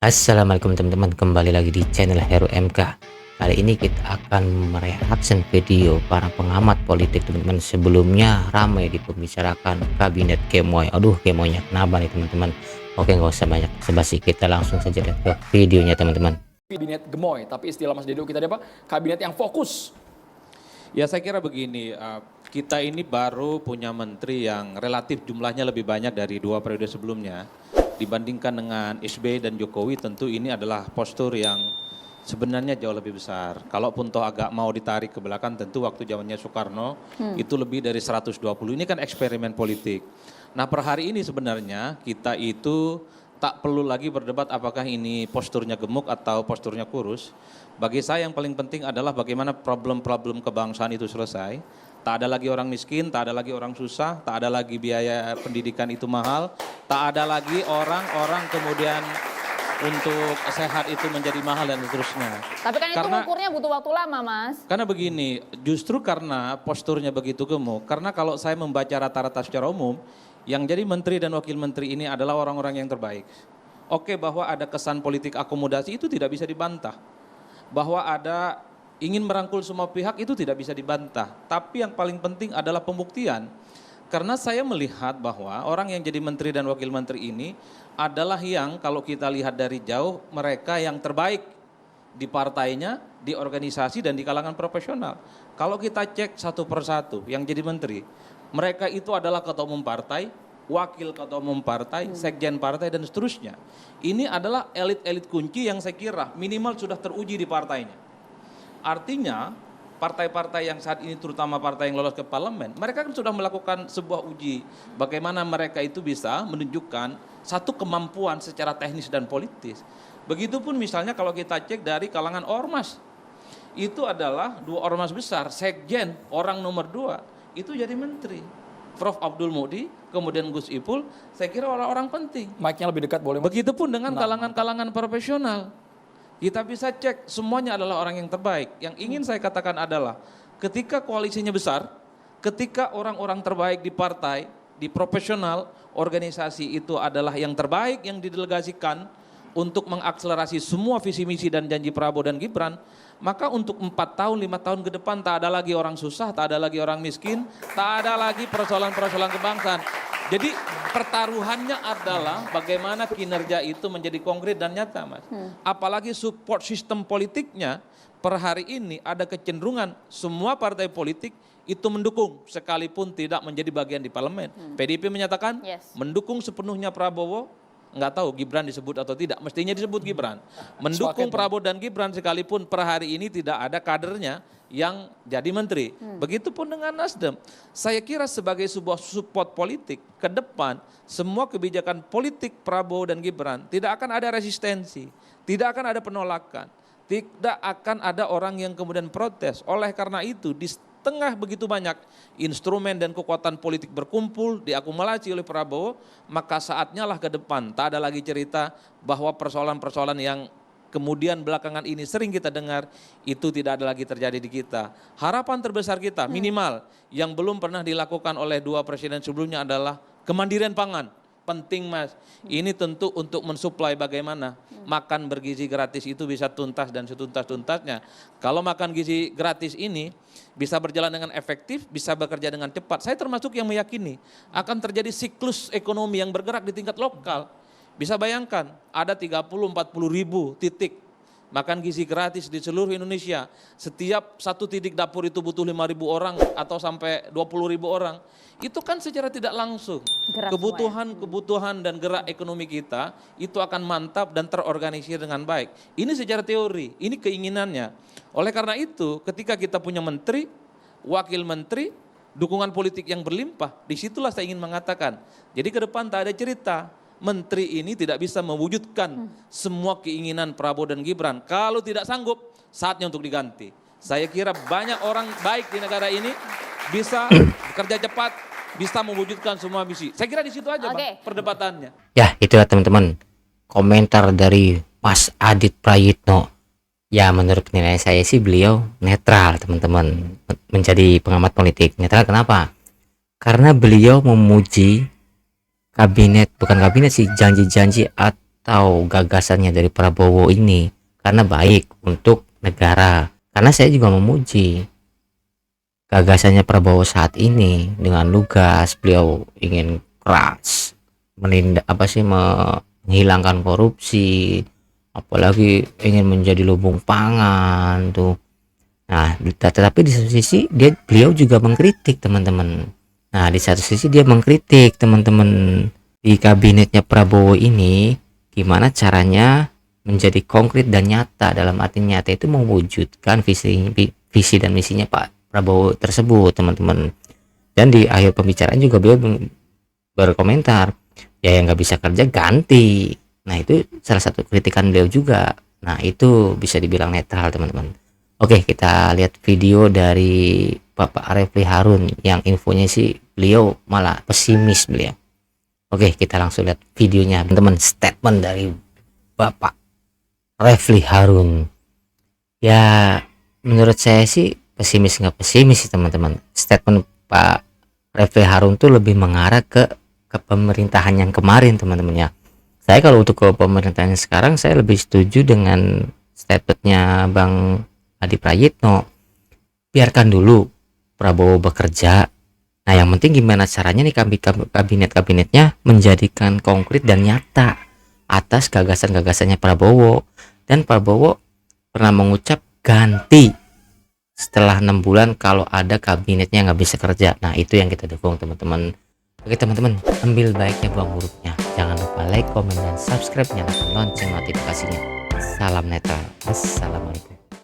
Assalamualaikum teman-teman, kembali lagi di channel Heru MK. Kali ini kita akan mereaction video para pengamat politik teman-teman. Sebelumnya ramai dibicarakan kabinet Gemoy. Aduh, Gemoynya kenapa nih teman-teman? Oke, nggak usah banyak basa-basi, kita langsung saja ke videonya teman-teman. Kabinet gemoy, tapi istilah Mas Dedo kita ada apa? Kabinet yang fokus. Ya saya kira begini, kita ini baru punya menteri yang relatif jumlahnya lebih banyak dari 2 periode sebelumnya. Dibandingkan dengan SBY dan Jokowi tentu ini adalah postur yang sebenarnya jauh lebih besar. Kalaupun toh agak mau ditarik ke belakang tentu waktu zamannya Soekarno itu lebih dari 120. Ini kan eksperimen politik. Nah per hari ini sebenarnya kita itu tak perlu lagi berdebat apakah ini posturnya gemuk atau posturnya kurus. Bagi saya yang paling penting adalah bagaimana problem-problem kebangsaan itu selesai. Tak ada lagi orang miskin, tak ada lagi orang susah, tak ada lagi biaya pendidikan itu mahal, tak ada lagi orang-orang kemudian untuk sehat itu menjadi mahal dan seterusnya. Tapi kan itu ukurnya butuh waktu lama, Mas. Karena begini, justru karena posturnya begitu gemuk, karena kalau saya membaca rata-rata secara umum, yang jadi menteri dan wakil menteri ini adalah orang-orang yang terbaik. Oke, bahwa ada kesan politik akomodasi itu tidak bisa dibantah. Bahwa ada ingin merangkul semua pihak itu tidak bisa dibantah. Tapi yang paling penting adalah pembuktian. Karena saya melihat bahwa orang yang jadi menteri dan wakil menteri ini adalah yang kalau kita lihat dari jauh mereka yang terbaik di partainya, di organisasi dan di kalangan profesional. Kalau kita cek satu persatu yang jadi menteri, mereka itu adalah ketua umum partai, wakil ketua umum partai, sekjen partai dan seterusnya. Ini adalah elit-elit kunci yang saya kira minimal sudah teruji di partainya. Artinya partai-partai yang saat ini terutama partai yang lolos ke parlemen, mereka kan sudah melakukan sebuah uji bagaimana mereka itu bisa menunjukkan satu kemampuan secara teknis dan politis. Begitupun misalnya kalau kita cek dari kalangan ormas, itu adalah 2 ormas besar, sekjen orang nomor 2 itu jadi menteri. Prof. Abdul Muhdi, kemudian Gus Ipul, saya kira orang-orang penting. Mic-nya lebih dekat boleh, Mas? Begitupun dengan kalangan-kalangan profesional. Kita bisa cek semuanya adalah orang yang terbaik. Yang ingin saya katakan adalah ketika koalisinya besar, ketika orang-orang terbaik di partai, di profesional, organisasi itu adalah yang terbaik yang didelegasikan untuk mengakselerasi semua visi misi dan janji Prabowo dan Gibran, maka untuk 4 tahun, 5 tahun ke depan tak ada lagi orang susah, tak ada lagi orang miskin, tak ada lagi persoalan-persoalan kebangsaan. Jadi pertaruhannya adalah bagaimana kinerja itu menjadi konkret dan nyata, Mas. Apalagi support sistem politiknya per hari ini ada kecenderungan semua partai politik itu mendukung sekalipun tidak menjadi bagian di parlemen. PDIP menyatakan mendukung sepenuhnya Prabowo, nggak tahu Gibran disebut atau tidak, mestinya disebut Gibran. Mendukung Prabowo dan Gibran sekalipun per hari ini tidak ada kadernya yang jadi menteri. Begitupun dengan Nasdem. Saya kira sebagai sebuah support politik ke depan, semua kebijakan politik Prabowo dan Gibran tidak akan ada resistensi, tidak akan ada penolakan, tidak akan ada orang yang kemudian protes. Oleh karena itu di tengah begitu banyak instrumen dan kekuatan politik berkumpul diakumulasi oleh Prabowo, maka saatnya lah ke depan tak ada lagi cerita bahwa persoalan-persoalan yang kemudian belakangan ini sering kita dengar itu tidak ada lagi terjadi di kita. Harapan terbesar kita minimal yang belum pernah dilakukan oleh 2 presiden sebelumnya adalah kemandirian pangan. Penting, Mas. Ini tentu untuk mensuplai bagaimana makan bergizi gratis itu bisa tuntas dan setuntas-tuntasnya. Kalau makan gizi gratis ini bisa berjalan dengan efektif, bisa bekerja dengan cepat. Saya termasuk yang meyakini akan terjadi siklus ekonomi yang bergerak di tingkat lokal. Bisa bayangkan ada 30-40 ribu titik makan gizi gratis di seluruh Indonesia. Setiap satu titik dapur itu butuh 5.000 orang atau sampai 20.000 orang. Itu kan secara tidak langsung kebutuhan dan gerak ekonomi kita itu akan mantap dan terorganisir dengan baik. Ini secara teori, ini keinginannya. Oleh karena itu ketika kita punya menteri, wakil menteri, dukungan politik yang berlimpah, disitulah saya ingin mengatakan. Jadi ke depan tak ada cerita menteri ini tidak bisa mewujudkan semua keinginan Prabowo dan Gibran. Kalau tidak sanggup, saatnya untuk diganti. Saya kira banyak orang baik di negara ini bisa bekerja cepat, bisa mewujudkan semua misi. Saya kira di situ aja, Bang, perdebatannya. Ya, itulah teman-teman komentar dari Mas Adit Prayitno. Ya, menurut penilaian saya sih beliau netral, teman-teman. Menjadi pengamat politik. Netral kenapa? Karena beliau memuji kabinet, bukan kabinet sih, janji-janji atau gagasannya dari Prabowo ini karena baik untuk negara. Karena saya juga memuji gagasannya Prabowo saat ini dengan lugas, beliau ingin keras menghilangkan korupsi, apalagi ingin menjadi lumbung pangan tuh. Nah, tetapi di satu sisi beliau juga mengkritik teman-teman. Nah, di satu sisi dia mengkritik teman-teman di kabinetnya Prabowo ini gimana caranya menjadi konkret dan nyata. Dalam arti nyata itu mewujudkan visi dan misinya Pak Prabowo tersebut, teman-teman. Dan di akhir pembicaraan juga beliau berkomentar, ya yang nggak bisa kerja ganti. Nah, itu salah satu kritikan beliau juga. Nah, itu bisa dibilang netral, teman-teman. Oke, kita lihat video dari Bapak Refli Harun yang infonya sih beliau malah pesimis beliau. Oke, kita langsung lihat videonya, teman-teman. Statement dari Bapak Refli Harun. Ya, menurut saya sih pesimis nggak pesimis sih, teman-teman. Statement Pak Refli Harun tuh lebih mengarah ke pemerintahan yang kemarin, teman-teman ya. Saya kalau untuk ke pemerintahan sekarang, saya lebih setuju dengan statementnya Bang Adi Prayitno. Biarkan dulu Prabowo bekerja. Nah, yang penting gimana caranya nih kabinet-kabinetnya menjadikan konkret dan nyata atas gagasan-gagasannya Prabowo. Dan Prabowo pernah mengucap ganti setelah 6 bulan kalau ada kabinetnya nggak bisa kerja. Nah, itu yang kita dukung, teman-teman. Oke, teman-teman, ambil baiknya buang buruknya. Jangan lupa like, komen, dan subscribe, nyalakan lonceng notifikasinya. Salam netral. Assalamualaikum.